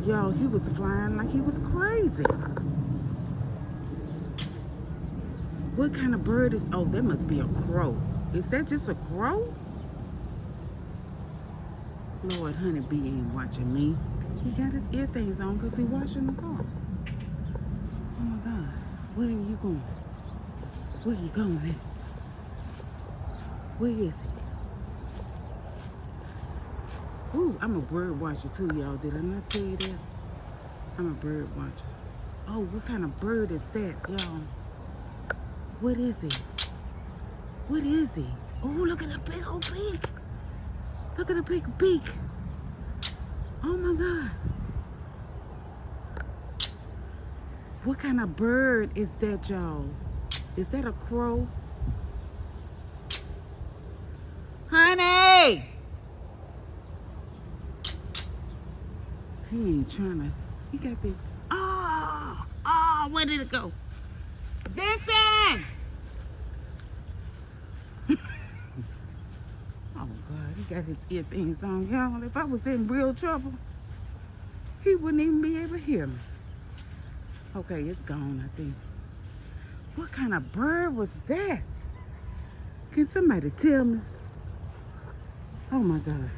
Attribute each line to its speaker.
Speaker 1: Y'all, he was flying like he was crazy. What kind of bird is... Oh, that must be a crow. Is that just a crow? Lord, Honeybee ain't watching me. He got his ear things on because he washing the car. Oh my God. Where are you going? Where you going at? Where is he? Ooh, I'm a bird watcher too, y'all. Did I not tell you that? I'm a bird watcher. Oh, what kind of bird is that, y'all? What is he? What is he? Oh, look at the big old beak. Look at the big beak. Oh my God. What kind of bird is that, y'all? Is that a crow? Honey! He ain't trying to. He got this. Oh! Oh, where did it go? Vincent! Oh God, he got his ear things on, y'all. If I was in real trouble, he wouldn't even be able to hear me. Okay, it's gone, I think. What kind of bird was that? Can somebody tell me? Oh my God.